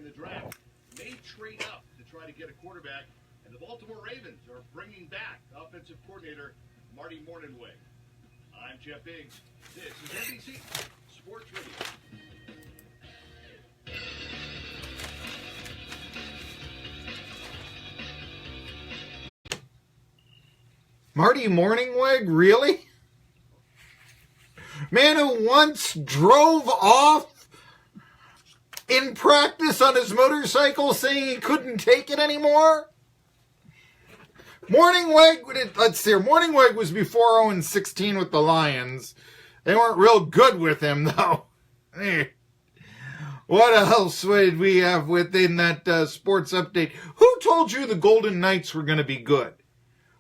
the draft may trade up to try to get a quarterback, and the Baltimore Ravens are bringing back offensive coordinator Marty Mornhinweg. I'm Jeff Biggs. This is NBC Sports Radio. Marty Mornhinweg, really? Man who once drove off in practice on his motorcycle saying he couldn't take it anymore? Mornhinweg, let's see here. Mornhinweg was before 0-16 with the Lions. They weren't real good with him, though. What else would we have within that sports update? Who told you the Golden Knights were going to be good?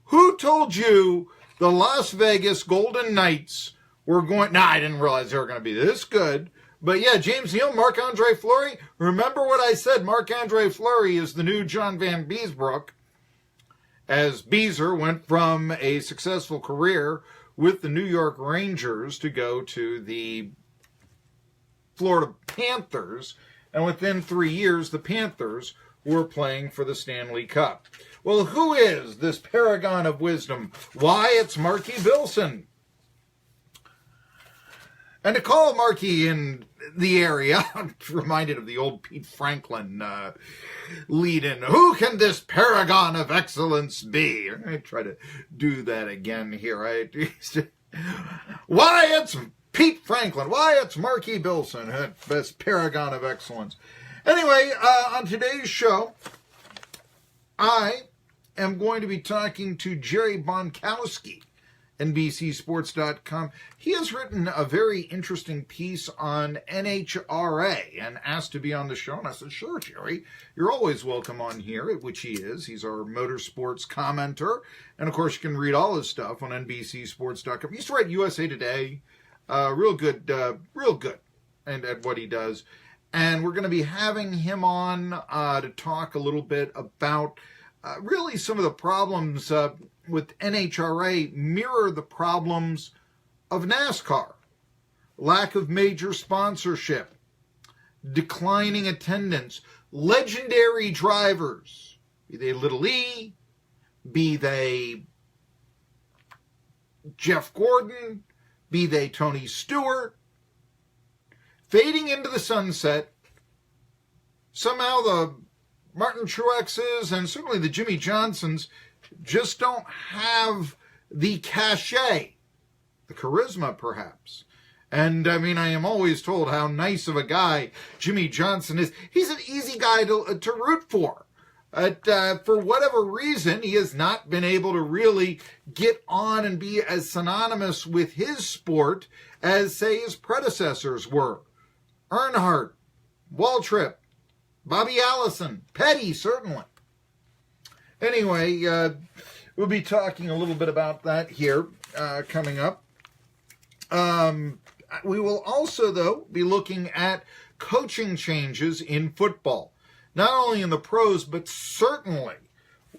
Who told you the Las Vegas Golden Knights were going... Nah, I didn't realize they were going to be this good. But yeah, James Neal, Marc-Andre Fleury. Remember what I said. Marc-Andre Fleury is the new John Van Beesbrook, as Beezer went from a successful career with the New York Rangers to go to the Florida Panthers. And within 3 years, the Panthers were playing for the Stanley Cup. Well, who is this paragon of wisdom? Why, it's Marky Billson. And to call Marky in the area, I'm reminded of the old Pete Franklin lead-in. Who can this paragon of excellence be? I'm going to try to do that again here. Why, it's Pete Franklin. Why, it's Marky Billson, best paragon of excellence. Anyway, on today's show, I am going to be talking to Jerry Bonkowski, NBCSports.com. He has written a very interesting piece on NHRA and asked to be on the show. And I said, sure, Jerry, you're always welcome on here, which he is. He's our motorsports commenter. And, of course, you can read all his stuff on NBCSports.com. He used to write USA Today. Real good, and at what he does. And we're going to be having him on to talk a little bit about really some of the problems with NHRA mirror the problems of NASCAR. Lack of major sponsorship, declining attendance, legendary drivers, be they Little E, be they Jeff Gordon, be they Tony Stewart, fading into the sunset. Somehow the Martin Truexes and certainly the Jimmy Johnsons just don't have the cachet, the charisma perhaps. And I mean, I am always told how nice of a guy Jimmy Johnson is. He's an easy guy to root for. But for whatever reason, he has not been able to really get on and be as synonymous with his sport as, say, his predecessors were. Earnhardt, Waltrip, Bobby Allison, Petty, certainly. Anyway, we'll be talking a little bit about that here coming up. We will also, though, be looking at coaching changes in football. Not only in the pros, but certainly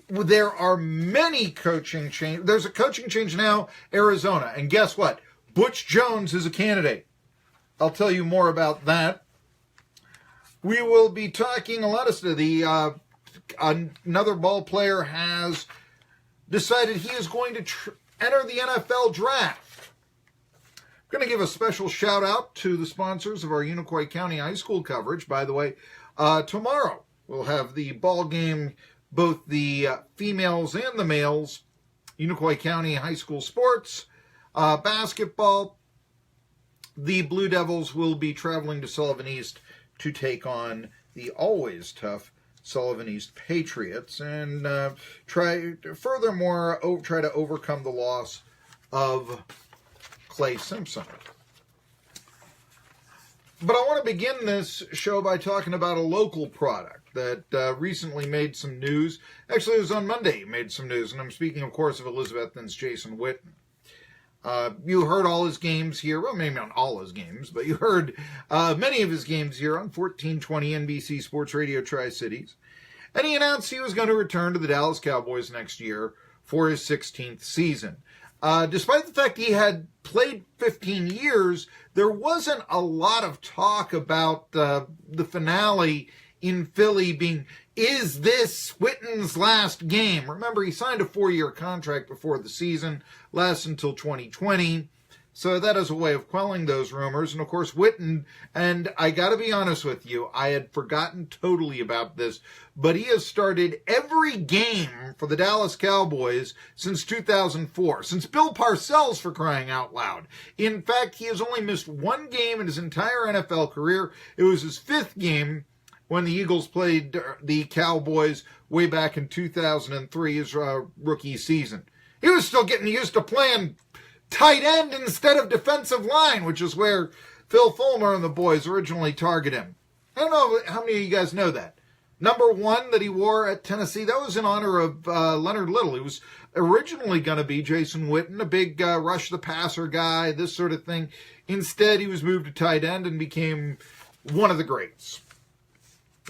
there are many coaching changes. There's a coaching change now, Arizona. And guess what? Butch Jones is a candidate. I'll tell you more about that. We will be talking a lot of stuff. Another ball player has decided he is going to enter the NFL draft. I'm going to give a special shout out to the sponsors of our Unicoi County High School coverage. By the way, tomorrow we'll have the ball game, both the females and the males, Unicoi County High School sports, basketball. The Blue Devils will be traveling to Sullivan East to take on the always tough Sullivan East Patriots and try to overcome the loss of Clay Simpson. But I want to begin this show by talking about a local product that recently made some news. Actually, it was on Monday it made some news, and I'm speaking, of course, of Elizabethton's Jason Witten. You heard all his games here. Well, maybe not all his games, but you heard many of his games here on 1420 NBC Sports Radio Tri-Cities. And he announced he was going to return to the Dallas Cowboys next year for his 16th season. Despite the fact he had played 15 years, there wasn't a lot of talk about the finale in Philly being, is this Witten's last game? Remember, he signed a 4-year contract before the season, lasts until 2020. So that is a way of quelling those rumors. And of course, Witten, and I got to be honest with you, I had forgotten totally about this, but he has started every game for the Dallas Cowboys since 2004, since Bill Parcells, for crying out loud. In fact, he has only missed one game in his entire NFL career. It was his 5th game when the Eagles played the Cowboys way back in 2003, his rookie season. He was still getting used to playing tight end instead of defensive line, which is where Phil Fulmer and the boys originally targeted him. I don't know how many of you guys know that. Number 1 that he wore at Tennessee, that was in honor of Leonard Little. He was originally going to be Jason Witten, a big rush the passer guy, this sort of thing. Instead, he was moved to tight end and became one of the greats.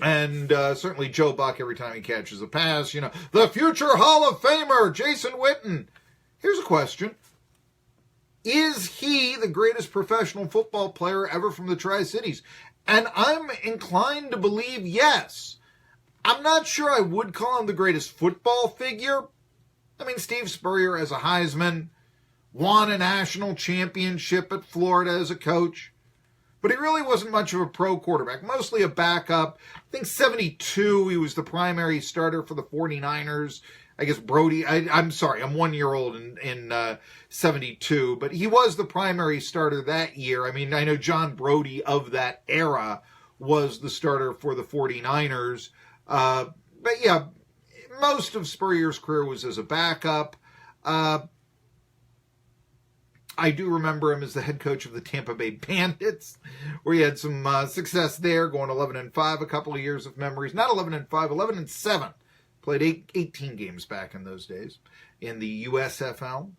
And certainly Joe Buck, every time he catches a pass, the future Hall of Famer, Jason Witten. Here's a question. Is he the greatest professional football player ever from the Tri-Cities? And I'm inclined to believe yes. I'm not sure I would call him the greatest football figure. I mean, Steve Spurrier as a Heisman, won a national championship at Florida as a coach, but he really wasn't much of a pro quarterback, mostly a backup. I think 72, he was the primary starter for the 49ers. I guess Brody, I'm sorry, I'm 1 year old in 72, but he was the primary starter that year. I mean, I know John Brody of that era was the starter for the 49ers. But yeah, most of Spurrier's career was as a backup. I do remember him as the head coach of the Tampa Bay Bandits, where he had some success there, going 11-5, a couple of years of memories. Not 11-5, 11-7. Played 18 games back in those days in the USFL.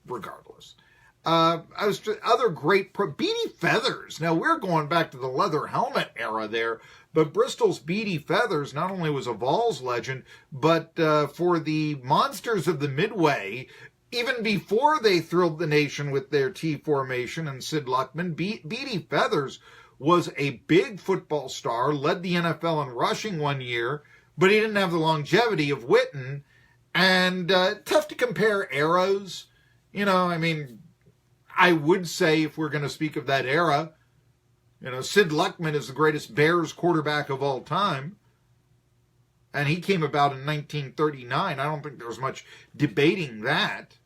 Regardless. Other great Beatty Feathers. Now, we're going back to the leather helmet era there, but Bristol's Beatty Feathers not only was a Vols legend, but for the Monsters of the Midway, even before they thrilled the nation with their T formation and Sid Luckman, Beatty Feathers was a big football star, led the NFL in rushing one year, but he didn't have the longevity of Witten, and tough to compare eras. I mean, I would say if we're going to speak of that era, Sid Luckman is the greatest Bears quarterback of all time, and he came about in 1939. I don't think there's much debating that.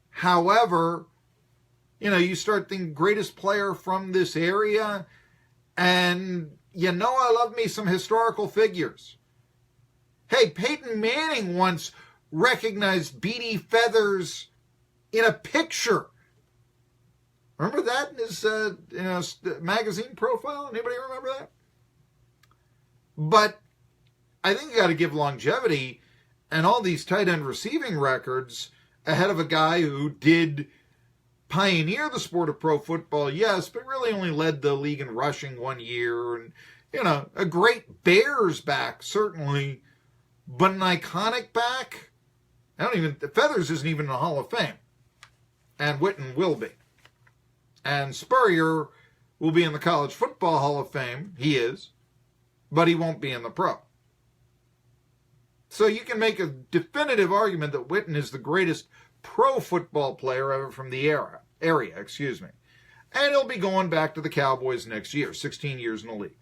However, you start thinking greatest player from this area, and I love me some historical figures. Hey, Peyton Manning once recognized Beatty Feathers in a picture. Remember that in his magazine profile? Anybody remember that? But I think you got to give longevity and all these tight end receiving records ahead of a guy who did pioneer the sport of pro football, yes, but really only led the league in rushing 1 year. And, a great Bears back, certainly, but an iconic back? Feathers isn't even in the Hall of Fame. And Witten will be. And Spurrier will be in the College Football Hall of Fame. He is. But he won't be in the pro. So you can make a definitive argument that Witten is the greatest pro football player ever from the area. And he'll be going back to the Cowboys next year, 16 years in the league.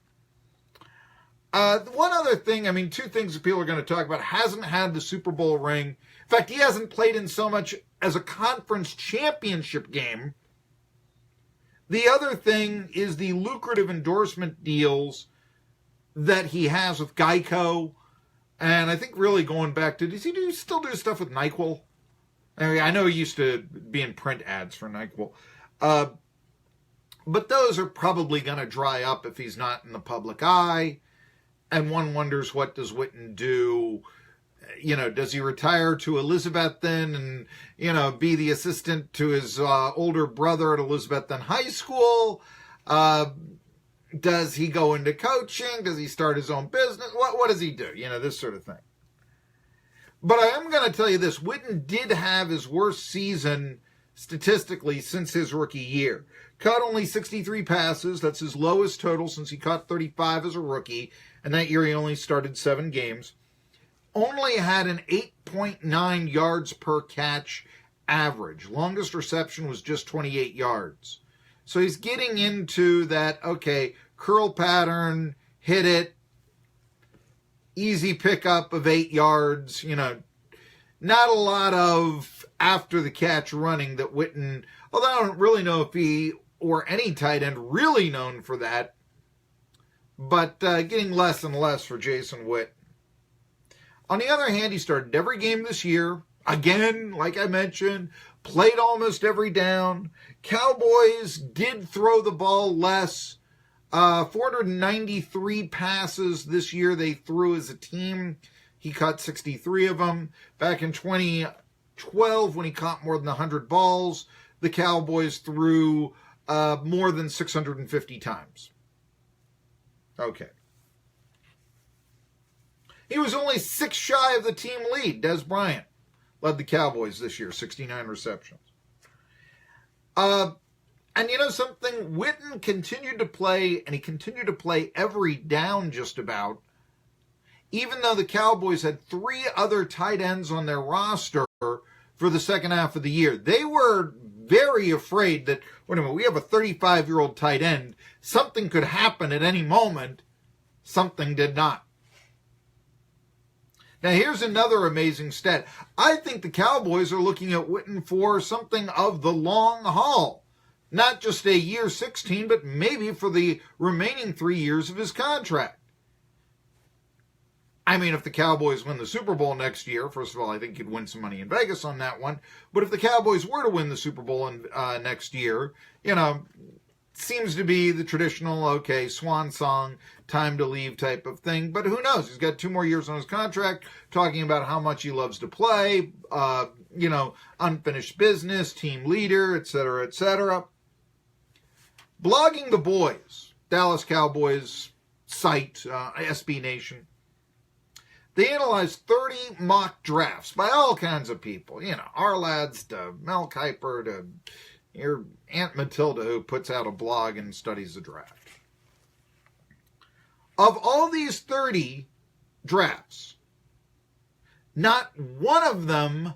One other thing, two things that people are going to talk about, hasn't had the Super Bowl ring. In fact, he hasn't played in so much as a conference championship game. The other thing is the lucrative endorsement deals that he has with Geico. And I think really going back to, does he still do stuff with NyQuil? I know he used to be in print ads for NyQuil. But those are probably going to dry up if he's not in the public eye. And one wonders, what does Witten do? Does he retire to Elizabethton and, be the assistant to his older brother at Elizabethton High School? Does he go into coaching? Does he start his own business? What does he do? This sort of thing. But I am going to tell you this. Witten did have his worst season statistically since his rookie year. Caught only 63 passes. That's his lowest total since he caught 35 as a rookie. And that year he only started 7 games. Only had an 8.9 yards per catch average. Longest reception was just 28 yards. So he's getting into that, okay, curl pattern, hit it, easy pickup of 8 yards, not a lot of after the catch running that Witten, although I don't really know if he or any tight end really known for that, but getting less and less for Jason Witten. On the other hand, he started every game this year. Again, like I mentioned, played almost every down. Cowboys did throw the ball less. 493 passes this year they threw as a team. He caught 63 of them. Back in 2012, when he caught more than 100 balls, the Cowboys threw more than 650 times. Okay. He was only 6 shy of the team lead. Des Bryant led the Cowboys this year, 69 receptions. And you know something? Witten continued to play, and he continued to play every down just about, even though the Cowboys had 3 other tight ends on their roster for the second half of the year. They were very afraid that, wait a minute, we have a 35-year-old tight end. Something could happen at any moment. Something did not. Now, here's another amazing stat. I think the Cowboys are looking at Witten for something of the long haul. Not just a year 16, but maybe for the remaining 3 years of his contract. I mean, if the Cowboys win the Super Bowl next year, first of all, I think you'd win some money in Vegas on that one. But if the Cowboys were to win the Super Bowl next year, seems to be the traditional, okay, swan song, time to leave type of thing. But who knows? He's got 2 more years on his contract, talking about how much he loves to play, unfinished business, team leader, etc., etc. Blogging the Boys, Dallas Cowboys site, SB Nation, they analyzed 30 mock drafts by all kinds of people. Our lads to Mel Kiper to your Aunt Matilda, who puts out a blog and studies the draft. Of all these 30 drafts, not one of them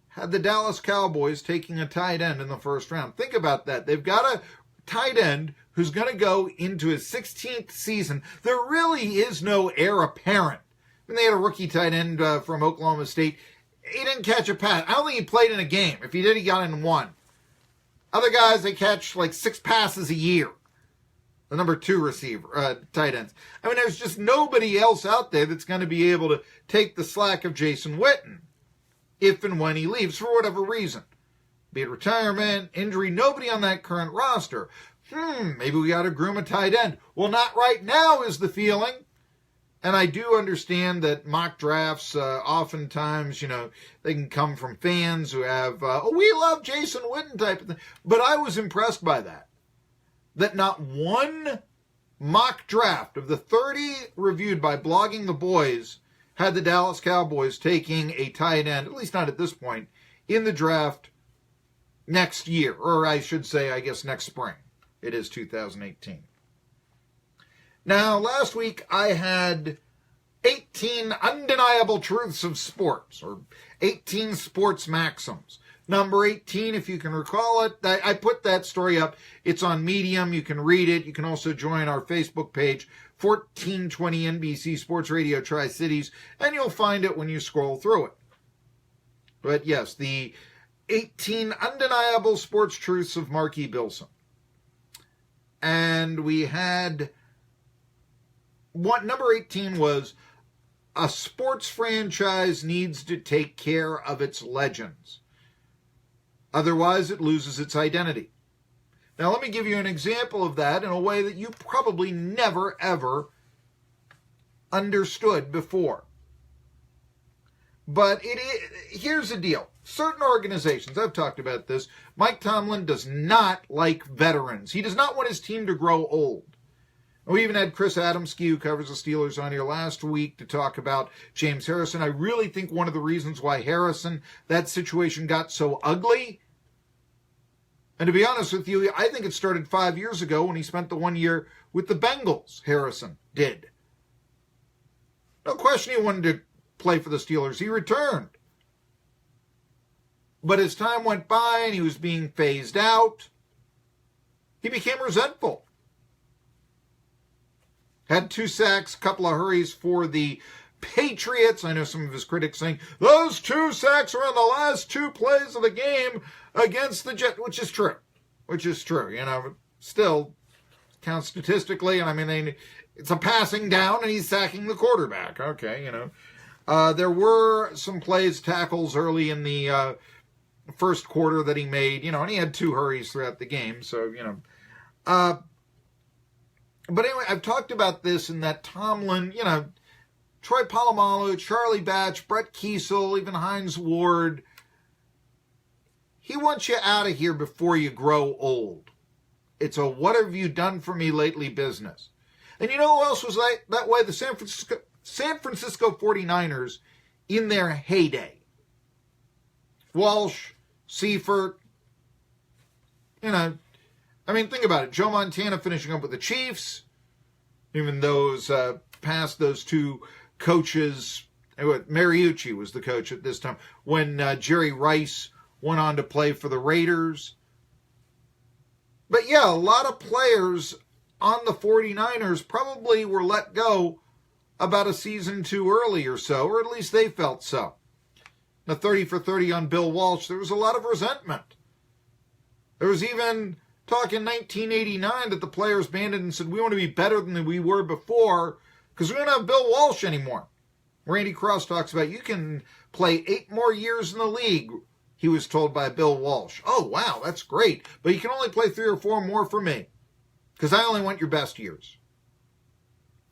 had the Dallas Cowboys taking a tight end in the first round. Think about that. They've got a tight end who's going to go into his 16th season. There really is no heir apparent. When they had a rookie tight end from Oklahoma State, he didn't catch a pass. I don't think he played in a game. If he did, he got in one. Other guys, they catch like 6 passes a year. The number 2 receiver, tight ends. I mean, there's just nobody else out there that's going to be able to take the slack of Jason Witten if and when he leaves for whatever reason. Be it retirement, injury, nobody on that current roster. Maybe we got to groom a tight end. Well, not right now is the feeling. And I do understand that mock drafts, oftentimes, they can come from fans who have, we love Jason Witten type of thing. But I was impressed by that. That not one mock draft of the 30 reviewed by Blogging the Boys had the Dallas Cowboys taking a tight end, at least not at this point, in the draft next year. Or I should say, I guess, next spring. It is 2018. Now, last week I had 18 undeniable truths of sports, or 18 sports maxims. Number 18, if you can recall it, I put that story up. It's on Medium. You can read it. You can also join our Facebook page, 1420 NBC Sports Radio Tri-Cities, and you'll find it when you scroll through it. But yes, the 18 undeniable sports truths of Marky Billson. And we had number 18 was, a sports franchise needs to take care of its legends. Otherwise, it loses its identity. Now, let me give you an example of that in a way that you probably never, ever understood before. But here's the deal. Certain organizations, I've talked about this, Mike Tomlin does not like veterans. He does not want his team to grow old. We even had Chris Adamski, who covers the Steelers, on here last week to talk about James Harrison. I really think one of the reasons why that situation got so ugly And to be honest with you, I think it started 5 years ago when he spent the 1 year with the Bengals, Harrison did. No question he wanted to play for the Steelers. He returned. But as time went by and he was being phased out, he became resentful. Had 2 sacks, a couple of hurries for the Patriots. I know some of his critics saying, those 2 sacks are on the last 2 plays of the game against the Jets, which is true. Still counts statistically. And I mean, it's a passing down and he's sacking the quarterback. Okay, there were some tackles early in the first quarter that he made, and he had 2 hurries throughout the game. So, but anyway, I've talked about this in that Tomlin, Troy Polamalu, Charlie Batch, Brett Kiesel, even Hines Ward, he wants you out of here before you grow old. It's a what have you done for me lately business. And you know who else was that way? The San Francisco 49ers in their heyday. Walsh, Seifert, think about it. Joe Montana finishing up with the Chiefs, even those past those 2 coaches. Mariucci was the coach at this time when Jerry Rice went on to play for the Raiders. But yeah, a lot of players on the 49ers probably were let go about a season too early or so, or at least they felt so. The 30 for 30 on Bill Walsh, there was a lot of resentment. There was even talk in 1989 that the players banded and said, we want to be better than we were before because we don't have Bill Walsh anymore. Randy Cross talks about, you can play 8 more years in the league, he was told by Bill Walsh. Oh, wow, that's great. But you can only play 3 or 4 more for me because I only want your best years.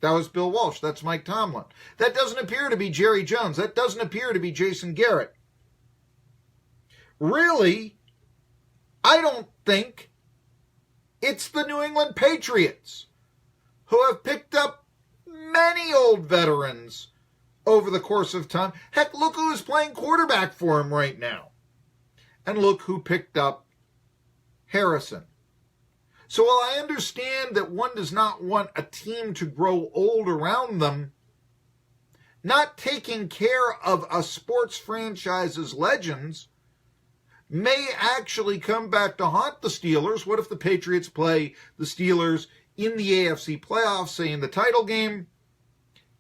That was Bill Walsh. That's Mike Tomlin. That doesn't appear to be Jerry Jones. That doesn't appear to be Jason Garrett. Really, I don't think it's the New England Patriots who have picked up many old veterans over the course of time. Heck, look who is playing quarterback for him right now. And look who picked up Harrison. So while I understand that one does not want a team to grow old around them, not taking care of a sports franchise's legends may actually come back to haunt the Steelers. What if the Patriots play the Steelers in the AFC playoffs, say in the title game?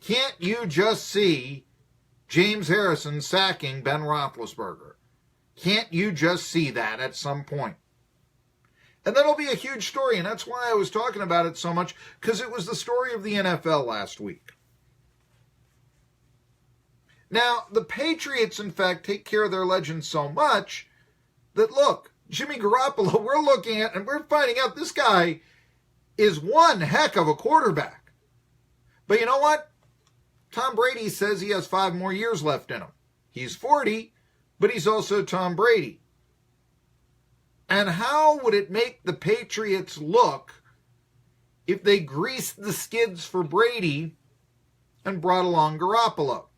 Can't you just see James Harrison sacking Ben Roethlisberger? Can't you just see that at some point? And that'll be a huge story, and that's why I was talking about it so much, because it was the story of the NFL last week. Now, the Patriots, in fact, take care of their legends so much that, look, Jimmy Garoppolo, we're looking at, and we're finding out this guy is one heck of a quarterback. But you know what? Tom Brady says he has 5 more years left in him. He's 40, but he's also Tom Brady. And how would it make the Patriots look if they greased the skids for Brady and brought along Garoppolo?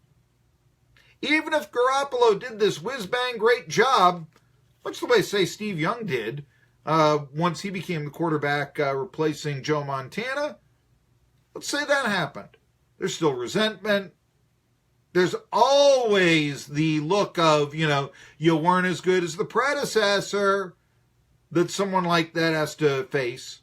Even if Garoppolo did this whiz-bang great job, much the way, say, Steve Young did, once he became the quarterback replacing Joe Montana, let's say that happened. There's still resentment. There's always the look of, you weren't as good as the predecessor that someone like that has to face.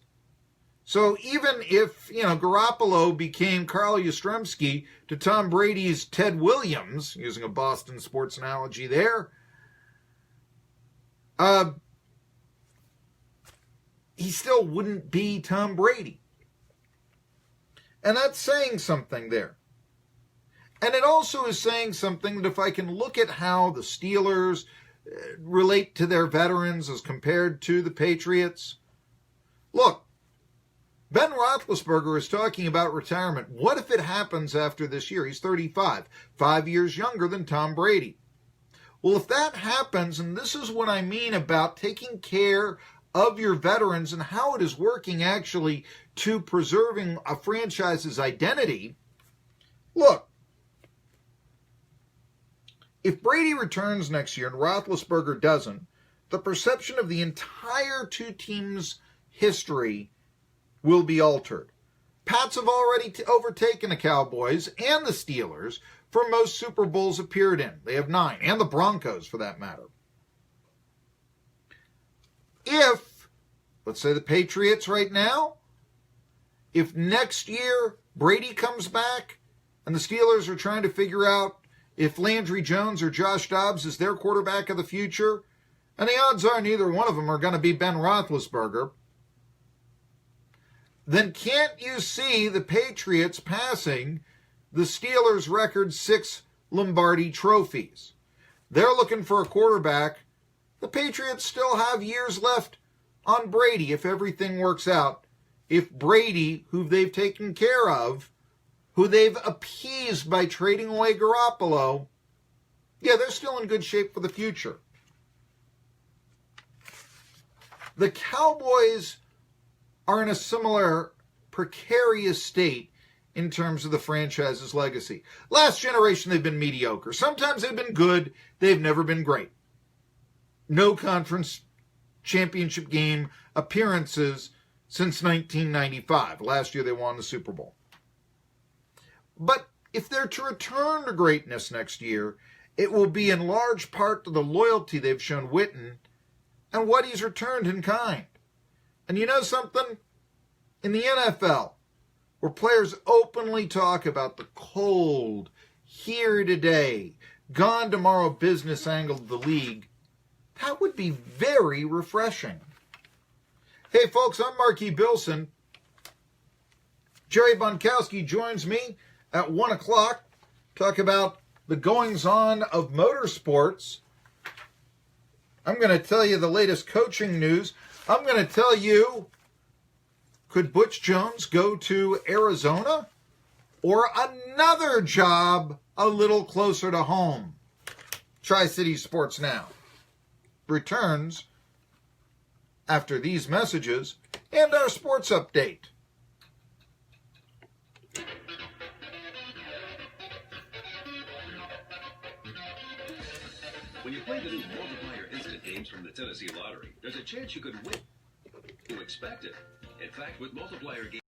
So even if, Garoppolo became Carl Yastrzemski to Tom Brady's Ted Williams, using a Boston sports analogy there, he still wouldn't be Tom Brady. And that's saying something there. And it also is saying something that if I can look at how the Steelers relate to their veterans as compared to the Patriots. Look, Ben Roethlisberger is talking about retirement. What if it happens after this year? He's 35, 5 years younger than Tom Brady. Well, if that happens, and this is what I mean about taking care of your veterans and how it is working actually to preserving a franchise's identity, look, if Brady returns next year and Roethlisberger doesn't, the perception of the entire two teams' history will be altered. Pats have already overtaken the Cowboys and the Steelers for most Super Bowls appeared in. They have 9, and the Broncos for that matter. If, let's say the Patriots right now, if next year Brady comes back and the Steelers are trying to figure out if Landry Jones or Josh Dobbs is their quarterback of the future, and the odds are neither one of them are going to be Ben Roethlisberger, then can't you see the Patriots passing the Steelers' record 6 Lombardi trophies? They're looking for a quarterback. The Patriots still have years left on Brady if everything works out. If Brady, who they've taken care of, who they've appeased by trading away Garoppolo, yeah, they're still in good shape for the future. The Cowboys are in a similar precarious state in terms of the franchise's legacy. Last generation, they've been mediocre. Sometimes they've been good. They've never been great. No conference championship game appearances since 1995. Last year, they won the Super Bowl. But if they're to return to greatness next year, it will be in large part to the loyalty they've shown Witten and what he's returned in kind. And you know something? In the NFL, where players openly talk about the cold, here today, gone tomorrow business angle of the league, that would be very refreshing. Hey folks, I'm Marky Billson. Jerry Bonkowski joins me at 1 o'clock. Talk about the goings-on of motorsports. I'm going to tell you the latest coaching news. I'm going to tell you, could Butch Jones go to Arizona or another job a little closer to home? Tri-City Sports Now returns after these messages and our sports update. When you play the new multiplier instant games from the Tennessee Lottery, there's a chance you could win. You expect it. In fact, with multiplier games,